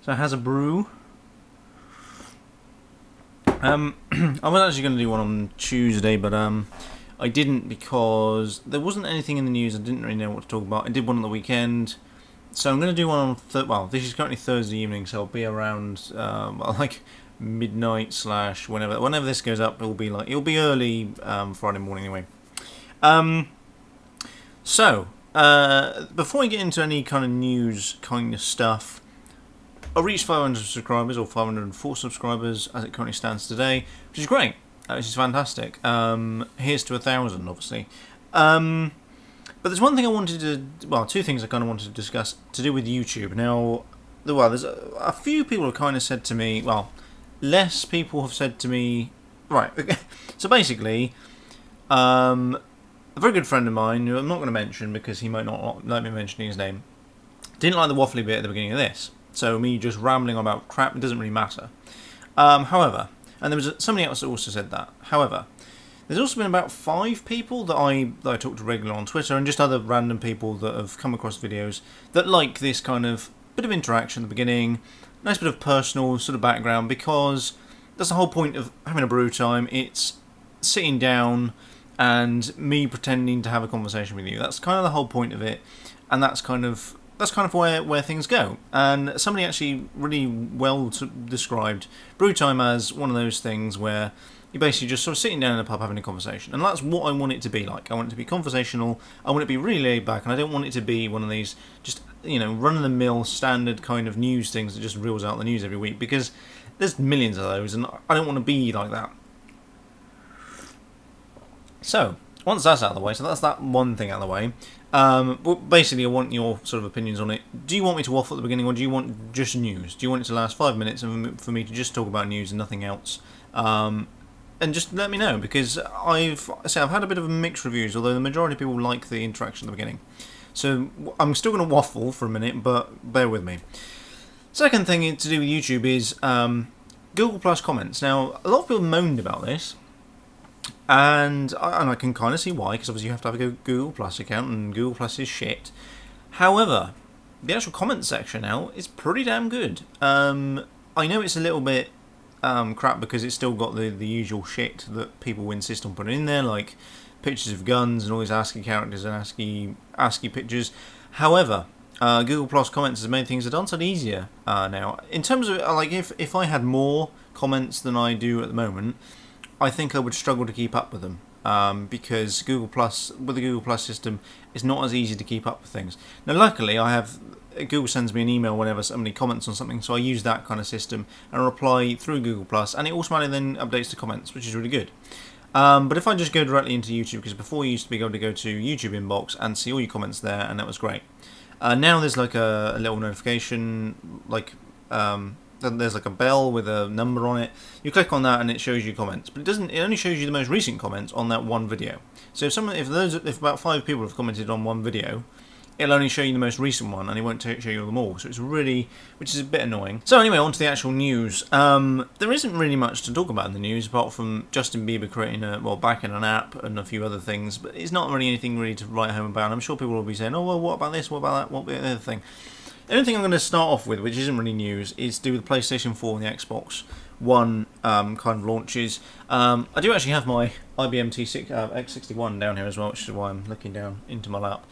So it has a brew. I was actually going to do one on Tuesday, but I didn't because there wasn't anything in the news. I didn't really know what to talk about. I did one on the weekend, so I'm going to do one on well, this is currently Thursday evening, so it'll be around like midnight / whenever this goes up. It'll be early Friday morning anyway. So before I get into any kind of news kind of stuff, I reached 500 subscribers, or 504 subscribers as it currently stands today, which is great. Which is fantastic. Here's to 1,000, obviously. But there's one thing I wanted to, well, two things I kind of wanted to discuss to do with YouTube. Now, there's a few people have kind of said to me, well, less people have said to me, right, so basically, a very good friend of mine, who I'm not going to mention because he might not like me mentioning his name, didn't like the waffly bit at the beginning of this. So me just rambling about crap, it doesn't really matter. However, and there was somebody else that also said that. However, there's also been about 5 people that I talk to regularly on Twitter, and just other random people that have come across videos that like this kind of bit of interaction at the beginning, nice bit of personal sort of background, because that's the whole point of having a brew time. It's sitting down and me pretending to have a conversation with you. That's kind of the whole point of it, and that's kind of where things go. And somebody actually really well described brew time as one of those things where you're basically just sort of sitting down in a pub having a conversation. And that's what I want it to be like. I want it to be conversational, I want it to be really laid back, and I don't want it to be one of these just, run-of-the-mill standard kind of news things that just reels out the news every week, because there's millions of those, and I don't want to be like that. So, once that's out of the way, so that's that one thing out of the way, basically I want your sort of opinions on it. Do you want me to waffle at the beginning, or do you want just news? Do you want it to last 5 minutes and for me to just talk about news and nothing else? And just let me know, because I've had a bit of mixed reviews, although the majority of people like the interaction at the beginning. So I'm still going to waffle for a minute, but bear with me. Second thing to do with YouTube is Google Plus comments. Now, a lot of people moaned about this, and I can kind of see why, because obviously you have to have a Google Plus account, and Google Plus is shit. However, the actual comment section now is pretty damn good. I know it's a little bit crap because it's still got the usual shit that people insist on putting in there, like pictures of guns and all these ASCII characters and ASCII pictures. However, Google Plus comments has made things a darn easier now. In terms of if I had more comments than I do at the moment, I think I would struggle to keep up with them, because Google Plus, with the Google Plus system, it's not as easy to keep up with things. Now, luckily, Google sends me an email whenever somebody comments on something, so I use that kind of system and reply through Google Plus, and it automatically then updates the comments, which is really good. But if I just go directly into YouTube, because before you used to be able to go to YouTube inbox and see all your comments there, and that was great. Now there's like a little notification, there's like a bell with a number on it. You click on that and it shows you comments, but it only shows you the most recent comments on that one video. So if about 5 people have commented on one video, it'll only show you the most recent one, and it won't show you them all. So which is a bit annoying. So anyway, on to the actual news. There isn't really much to talk about in the news, apart from Justin Bieber creating backing an app and a few other things, but it's not really anything really to write home about. I'm sure people will be saying, oh, well, what about this, what about that, what about the other thing? The only thing I'm going to start off with, which isn't really news, is to do with PlayStation 4 and the Xbox One kind of launches. I do actually have my IBM X61 down here as well, which is why I'm looking down into my lap.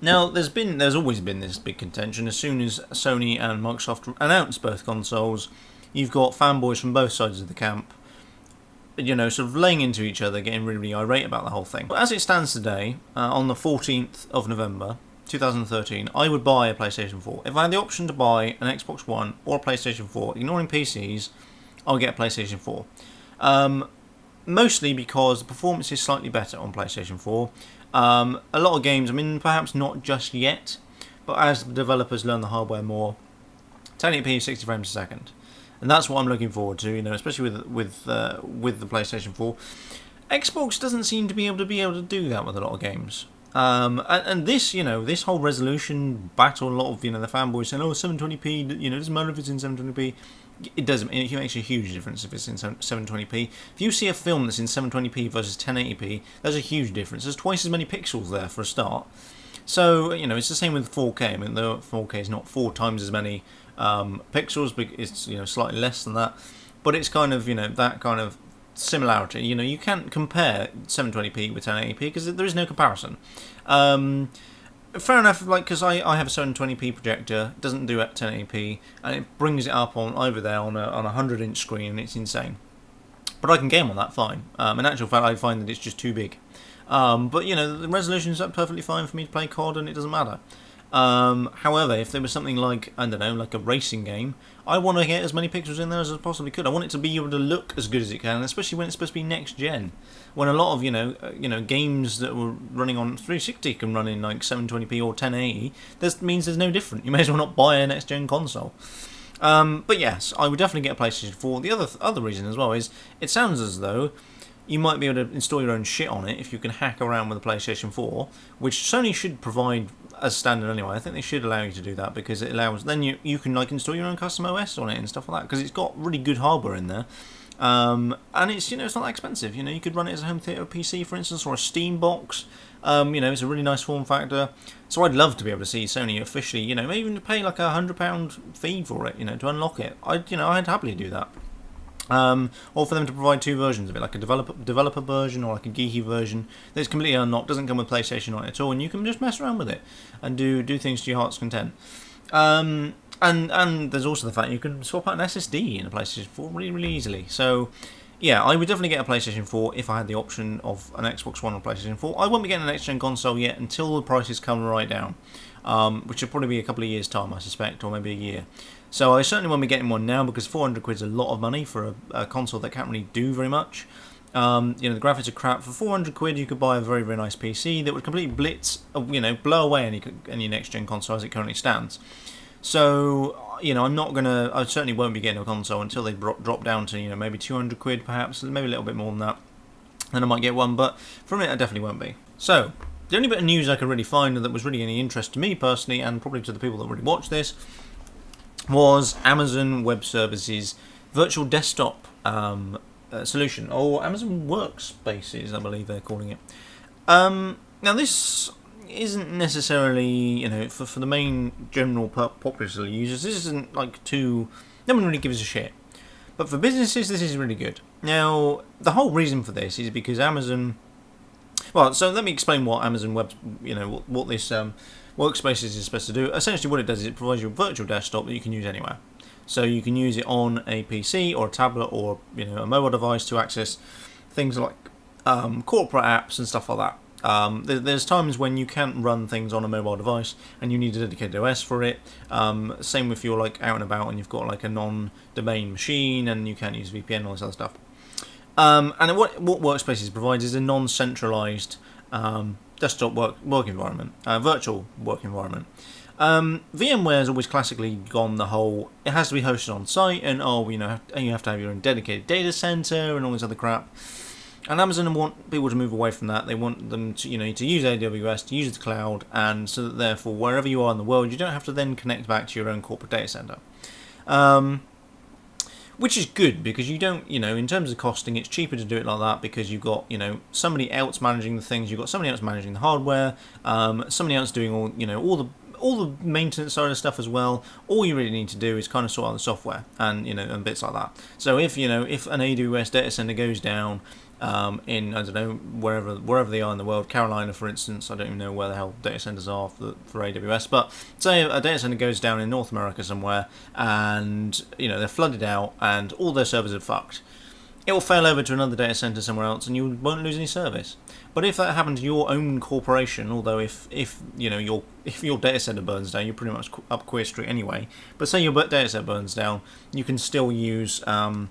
Now, there's always been this big contention. As soon as Sony and Microsoft announced both consoles, you've got fanboys from both sides of the camp, sort of laying into each other, getting really, really irate about the whole thing. But as it stands today, on the 14th of November, 2013, I would buy a PlayStation 4. If I had the option to buy an Xbox One or a PlayStation 4, ignoring PCs, I'll get a PlayStation 4. Mostly because the performance is slightly better on PlayStation 4. A lot of games, perhaps not just yet, but as the developers learn the hardware more, 1080p 60 frames a second. And that's what I'm looking forward to, especially with the PlayStation 4. Xbox doesn't seem to be able to do that with a lot of games. And this, this whole resolution battle, a lot of, the fanboys saying, 720p, it doesn't matter if it's in 720p. It doesn't. It makes a huge difference if it's in 720p. If you see a film that's in 720p versus 1080p, there's a huge difference. There's twice as many pixels there for a start. So, it's the same with 4K. I mean, though 4K is not 4 times as many pixels, but it's, slightly less than that. But it's kind of, that kind of similarity. You can't compare 720p with 1080p because there is no comparison. Fair enough, because I have a 720p projector, it doesn't do at 1080p, and it brings it up on over there on a 100-inch screen, and it's insane. But I can game on that fine. In actual fact, I find that it's just too big. But the resolution is perfectly fine for me to play COD, and it doesn't matter. However, if there was something like, I don't know, like a racing game, I want to get as many pixels in there as I possibly could. I want it to be able to look as good as it can, especially when it's supposed to be next gen. When a lot of games that were running on 360 can run in like 720p or 1080, that means there's no different. You may as well not buy a next gen console. But yes, I would definitely get a PlayStation 4. The other reason as well is it sounds as though you might be able to install your own shit on it if you can hack around with a PlayStation 4, which Sony should provide as standard anyway. I think they should allow you to do that because it allows then you can install your own custom OS on it and stuff like that because it's got really good hardware in there. And it's it's not that expensive. You could run it as a home theater PC, for instance, or a Steam box. It's a really nice form factor. So I'd love to be able to see Sony officially, maybe even to pay like £100 fee for it, to unlock it. I'd happily do that. Or for them to provide two versions of it, like a developer version or like a geeky version that's completely unlocked, doesn't come with PlayStation on it at all, and you can just mess around with it and do things to your heart's content. And there's also the fact you can swap out an SSD in a PlayStation 4 really, really easily. So yeah, I would definitely get a PlayStation 4 if I had the option of an Xbox One or PlayStation 4. I won't be getting an next-gen console yet until the prices come right down, which will probably be a couple of years' time, I suspect, or maybe a year. So I certainly won't be getting one now because 400 quid's a lot of money for a console that can't really do very much. The graphics are crap. For 400 quid, you could buy a very, very nice PC that would completely blitz, blow away any next-gen console as it currently stands. So, I certainly won't be getting a console until they drop down to, maybe 200 quid perhaps, maybe a little bit more than that. Then I might get one, but from it I definitely won't be. So, the only bit of news I could really find that was really any interest to me personally, and probably to the people that really watch this, was Amazon Web Services virtual desktop solution, or Amazon WorkSpaces, I believe they're calling it. Now this isn't necessarily, for the main general popular users, this isn't no one really gives a shit. But for businesses, this is really good. Now, the whole reason for this is because Amazon. Well, so let me explain what Amazon Web, what this WorkSpaces is supposed to do. Essentially, what it does is it provides you a virtual desktop that you can use anywhere. So you can use it on a PC or a tablet or a mobile device to access things like corporate apps and stuff like that. There's times when you can't run things on a mobile device and you need a dedicated OS for it. Same if you're out and about and you've got a non-domain machine and you can't use VPN and all this other stuff. And what WorkSpaces provides is a non-centralized desktop work environment, virtual work environment. VMware has always classically gone the whole, it has to be hosted on site and you have to have your own dedicated data center and all this other crap. And Amazon want people to move away from that. They want them to to use AWS, to use the cloud, and so that therefore wherever you are in the world, you don't have to then connect back to your own corporate data center. Which is good because you don't, in terms of costing, it's cheaper to do it like that because you've got, somebody else managing the things, you've got somebody else managing the hardware, somebody else doing all the maintenance side of stuff as well. All you really need to do is kind of sort out the software and and bits like that. So if if an AWS data center goes down in I don't know wherever they are in the world, Carolina for instance, I don't even know where the hell data centers are for AWS, but say a data center goes down in North America somewhere and they're flooded out and all their servers are fucked. It will fail over to another data center somewhere else and you won't lose any service. But if that happened to your own corporation, although if your data center burns down, you're pretty much up Queer Street anyway. But say your data center burns down, you can still use the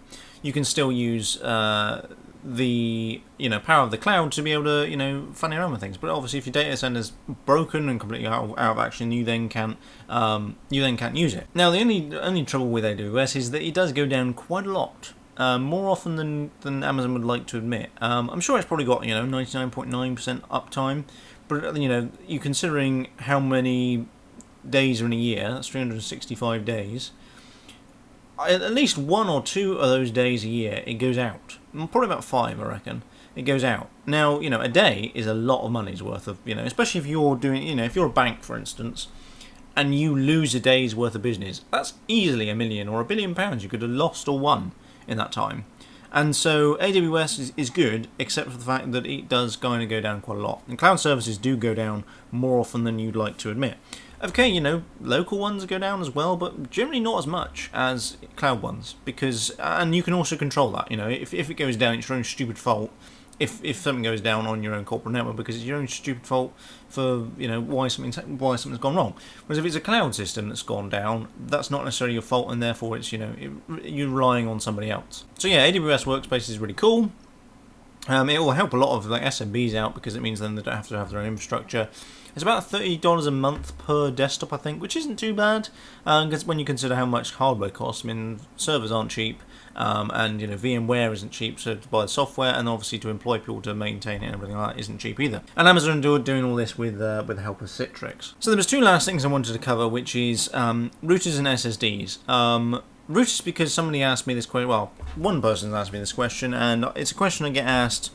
power of the cloud to be able to funny around with things. But obviously, if your data center's broken and completely out of action, you then can't use it. Now, the only trouble with AWS is that it does go down quite a lot. More often than Amazon would like to admit. I'm sure it's probably got 99.9% uptime, but you considering how many days are in a year, that's 365 days. At least 1 or 2 of those days a year it goes out. Probably about 5, I reckon, it goes out. Now, a day is a lot of money's worth of, especially if you're doing, if you're a bank, for instance, and you lose a day's worth of business, that's easily £1 million or £1 billion you could have lost or won in that time. And so AWS is good, except for the fact that it does kind of go down quite a lot. And cloud services do go down more often than you'd like to admit. Okay, local ones go down as well, but generally not as much as cloud ones, and you can also control that. If it goes down, it's your own stupid fault. If something goes down on your own corporate network, because it's your own stupid fault for why something's gone wrong. Whereas if it's a cloud system that's gone down, that's not necessarily your fault, and therefore it's you're relying on somebody else. So yeah, AWS WorkSpaces is really cool. It will help a lot of SMBs out, because it means then they don't have to have their own infrastructure. It's about $30 a month per desktop, I think, which isn't too bad, when you consider how much hardware costs. I mean, servers aren't cheap, and VMware isn't cheap, so to buy the software, and obviously to employ people to maintain it and everything like that isn't cheap either. And Amazon are doing all this with the help of Citrix. So there was two last things I wanted to cover, which is routers and SSDs. Routers, because somebody asked me this question. Well, one person asked me this question, and it's a question I get asked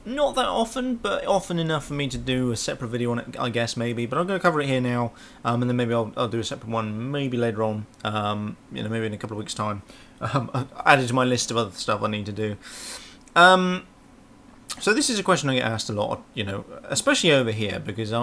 not that often, but often enough for me to do a separate video on it, I guess, maybe. But I'm going to cover it here now, and then maybe I'll do a separate one maybe later on, maybe in a couple of weeks' time. Added to my list of other stuff I need to do. So this is a question I get asked a lot, especially over here, because the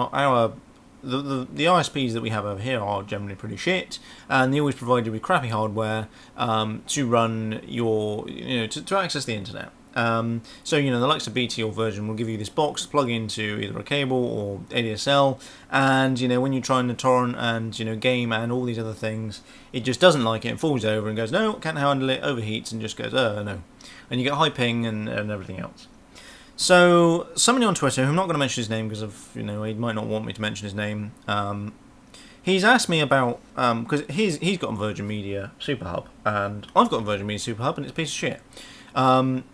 ISPs that we have over here are generally pretty shit, and they always provide you with crappy hardware to run your, to access the internet. So the likes of BT or Virgin will give you this box to plug into either a cable or ADSL, and when you try and torrent and game and all these other things, it just doesn't like it and falls over and goes, no, can't handle it, overheats, and just goes, no, and you get high ping and everything else. So somebody on Twitter, who I'm not going to mention his name because of he might not want me to mention his name, he's asked me about, because he's got a Virgin Media Super Hub, and I've got a Virgin Media Super Hub, and it's a piece of shit.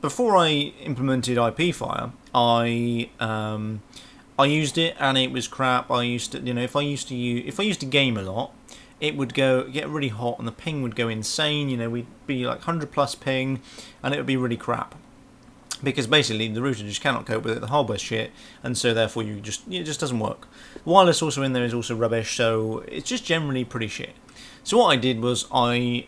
Before I implemented IPFire, I used it and it was crap. I used to, if I used to game a lot, it would get really hot and the ping would go insane. We'd be like 100+ ping, and it would be really crap, because basically the router just cannot cope with it. The hardware's shit, and so therefore it just doesn't work. The wireless also in there is also rubbish, so it's just generally pretty shit. So what I did was I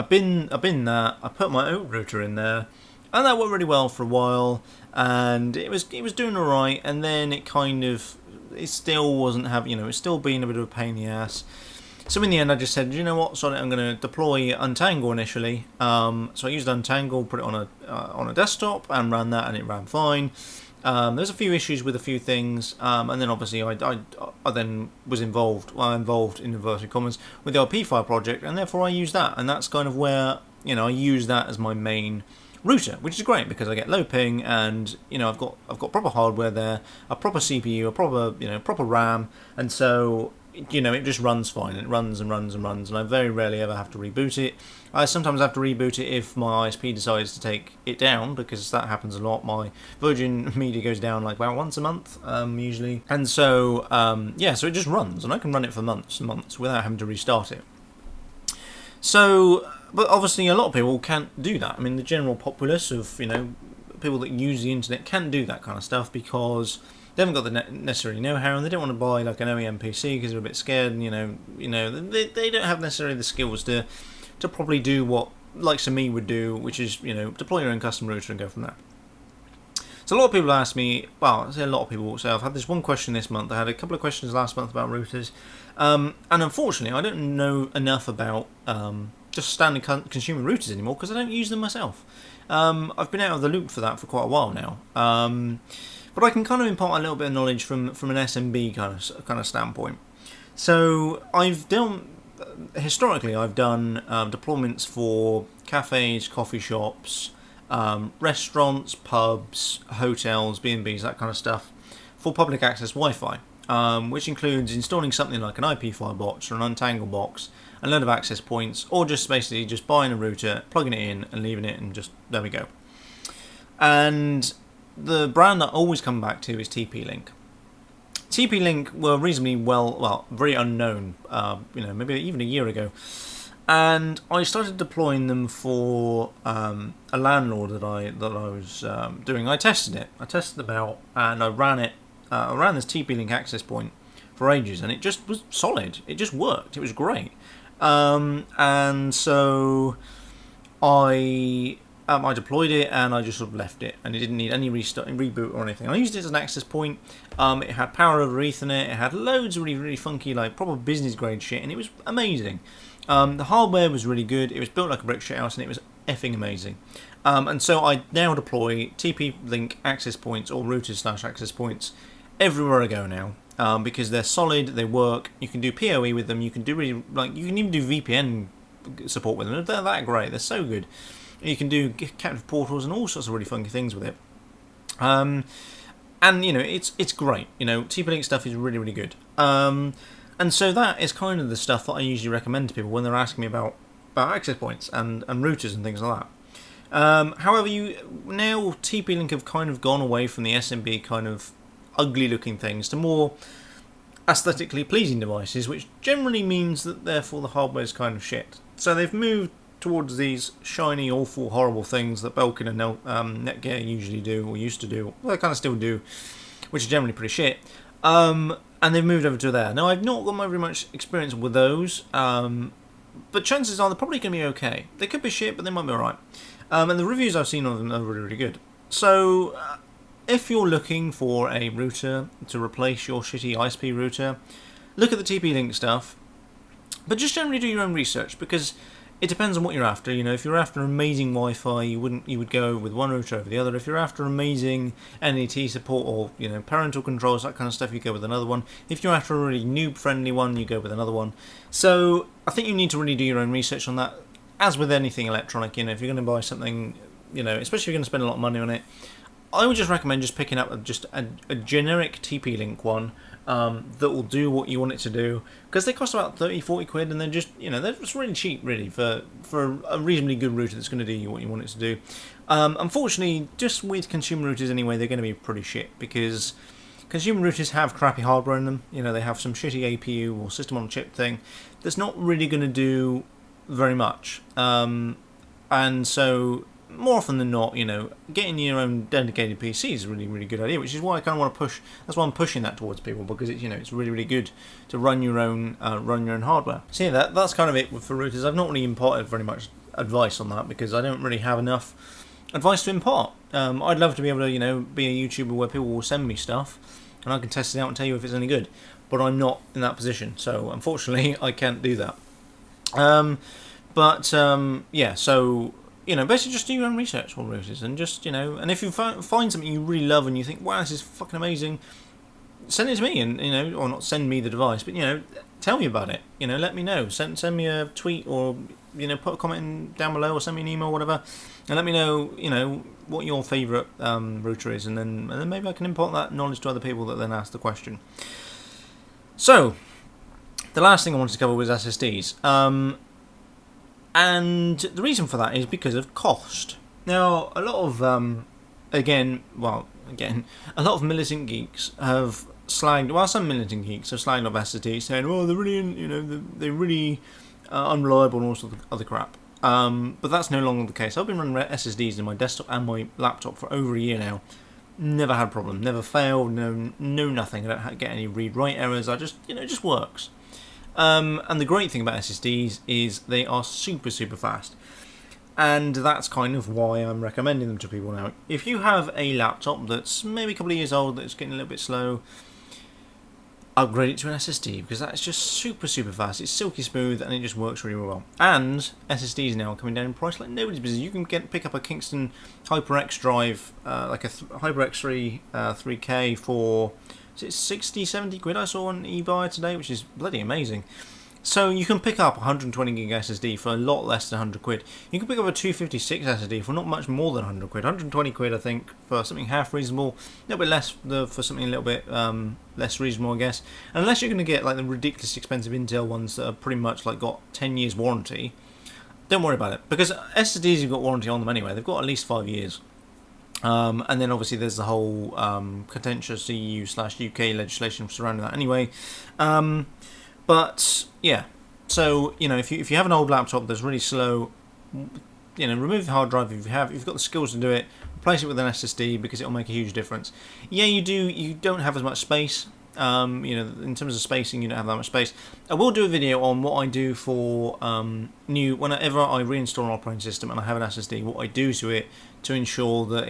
bin that. I put my own router in there, and that worked really well for a while, and it was doing alright. And then it still wasn't it's still being a bit of a pain in the ass. So in the end, I just said, you know what, sorry, I'm going to deploy Untangle initially. So I used Untangle, put it on a desktop, and ran that, and it ran fine. There's a few issues with a few things, and then obviously I then was involved in inverted commas with the IPFire project, and therefore I use that, and that's kind of where I use that as my main router, which is great because I get low ping, and I've got proper hardware there, a proper CPU, a proper RAM, and so it just runs fine. It runs and runs and runs, and I very rarely ever have to reboot it. I sometimes have to reboot it if my ISP decides to take it down, because that happens a lot. My Virgin Media goes down like about once a month, usually. And so, so it just runs, and I can run it for months and months without having to restart it. So, but obviously a lot of people can't do that. I mean, the general populace of, people that use the internet can't do that kind of stuff because they haven't got the necessary know-how, and they don't want to buy like an OEM PC because they're a bit scared, and they don't have necessarily the skills to probably do what likes of me would do, which is deploy your own custom router and go from there. So a lot of people ask me, well, I say a lot of people, so I've had this one question this month, I had a couple of questions last month about routers, and unfortunately I don't know enough about just standard consumer routers anymore because I don't use them myself. I've been out of the loop for that for quite a while now. But I can kind of impart a little bit of knowledge from an SMB kind of standpoint. So historically I've done deployments for cafes, coffee shops, restaurants, pubs, hotels, B&Bs, that kind of stuff, for public access Wi-Fi, which includes installing something like an IPFire box or an Untangle box, a load of access points, or just basically just buying a router, plugging it in and leaving it, and just there we go. And the brand that I always come back to is TP-Link. TP-Link were reasonably very unknown, maybe even a year ago. And I started deploying them for a landlord that I was doing. I tested it. I tested them out, and I ran it. I ran this TP-Link access point for ages, and it just was solid. It just worked. It was great. And so I deployed it, and I just sort of left it, and it didn't need any reboot or anything. I used it as an access point. It had power over Ethernet. It had loads of really funky, like proper business grade shit, and it was amazing. The hardware was really good. It was built like a brick shit house, and it was effing amazing. And so I now deploy TP-Link access points or routers/access points everywhere I go now, because they're solid. They work. You can do PoE with them. You can do you can even do VPN support with them. They're that great. They're so good. You can do captive portals and all sorts of really funky things with it. And it's great. TP-Link stuff is really good. And so that is kind of the stuff that I usually recommend to people when they're asking me about access points and routers and things like that. However, now TP-Link have kind of gone away from the SMB kind of ugly looking things to more aesthetically pleasing devices, which generally means that therefore the hardware is kind of shit. So they've moved towards these shiny, awful, horrible things that Belkin and Netgear usually do, or used to do, well, they kind of still do, which are generally pretty shit. And they've moved over to there. Now, I've not got very much experience with those, but chances are they're probably going to be okay. They could be shit, but they might be alright. And the reviews I've seen of them are really good. So, if you're looking for a router to replace your shitty ISP router, look at the TP-Link stuff, but just generally do your own research, because it depends on what you're after. If you're after amazing Wi-Fi, you would go with one router over the other. If you're after amazing NAT support or parental controls, that kind of stuff, you go with another one. If you're after a really noob-friendly one, you go with another one. So I think you need to really do your own research on that. As with anything electronic, if you're going to buy something, especially if you're going to spend a lot of money on it, I would just recommend just picking up just a generic TP-Link one that will do what you want it to do, because they cost about 30-40 quid, and they're just they're just really cheap really for a reasonably good router that's going to do what you want it to do. Unfortunately, just with consumer routers anyway, they're going to be pretty shit, because consumer routers have crappy hardware in them. They have some shitty APU or system on chip thing that's not really going to do very much, and so more often than not, getting your own dedicated PC is a really good idea, which is why I kind of want to push. That's why I'm pushing that towards people, because it's it's really good to run your own hardware. So yeah, that's kind of it for routers. I've not really imparted very much advice on that, because I don't really have enough advice to impart. I'd love to be able to be a YouTuber where people will send me stuff and I can test it out and tell you if it's any good, but I'm not in that position, so unfortunately I can't do that. Yeah, so basically just do your own research on routers, and just, and if you find something you really love and you think, wow, this is fucking amazing, send it to me, and, or not send me the device, but, tell me about it, let me know, send me a tweet, or, put a comment in down below, or send me an email, whatever, and let me know, what your favourite router is, and then maybe I can impart that knowledge to other people that then ask the question. So, the last thing I wanted to cover was SSDs. And the reason for that is because of cost. Now, a lot of, a lot of militant geeks have slagged, some militant geeks have slagged off SSDs, saying, oh, they're really, they're really unreliable and all sorts of other crap. But that's no longer the case. I've been running SSDs in my desktop and my laptop for over a year now. Never had a problem, never failed, no nothing. I don't get any read-write errors. I just, it just works. And the great thing about SSDs is they are super fast, and that's kind of why I'm recommending them to people now. If you have a laptop that's maybe a couple of years old, that's getting a little bit slow, upgrade it to an SSD, because that's just super super fast. It's silky smooth and it just works really well. And SSDs now are coming down in price like nobody's business. You can pick up a Kingston HyperX drive, like a HyperX 3K for 60-70 quid I saw on eBay today, which is bloody amazing. So you can pick up a 120 gig SSD for a lot less than 100 quid. You can pick up a 256 SSD for not much more than 100 quid. 120 quid I think for something half reasonable, a little bit less for something a little bit less reasonable I guess. And unless you're going to get like the ridiculously expensive Intel ones that are pretty much like got 10 years warranty, don't worry about it, because SSDs have got warranty on them anyway. They've got at least 5 years. And then obviously there's the whole contentious EU/UK legislation surrounding that anyway. But yeah, So, if you have an old laptop that's really slow, remove the hard drive if you've got the skills to do it, replace it with an SSD because it'll make a huge difference. Yeah, you don't have as much space. In terms of spacing, you don't have that much space. I will do a video on what I do for whenever I reinstall an operating system and I have an SSD, what I do to it to ensure that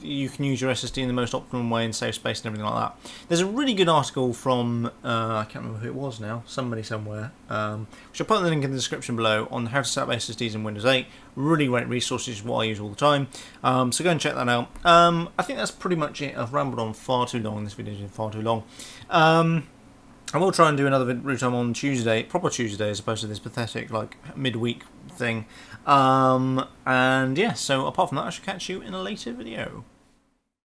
you can use your SSD in the most optimum way and save space and everything like that. There's a really good article from I can't remember who it was now, somebody somewhere, which I'll put the link in the description below, on how to set up SSDs in Windows 8. Really great resources, what I use all the time. So go and check that out. I think that's pretty much it. I've rambled on far too long. This video is far too long. I will try and do another route time on Tuesday, proper Tuesday, as opposed to this pathetic midweek thing. And yeah, so apart from that, I shall catch you in a later video.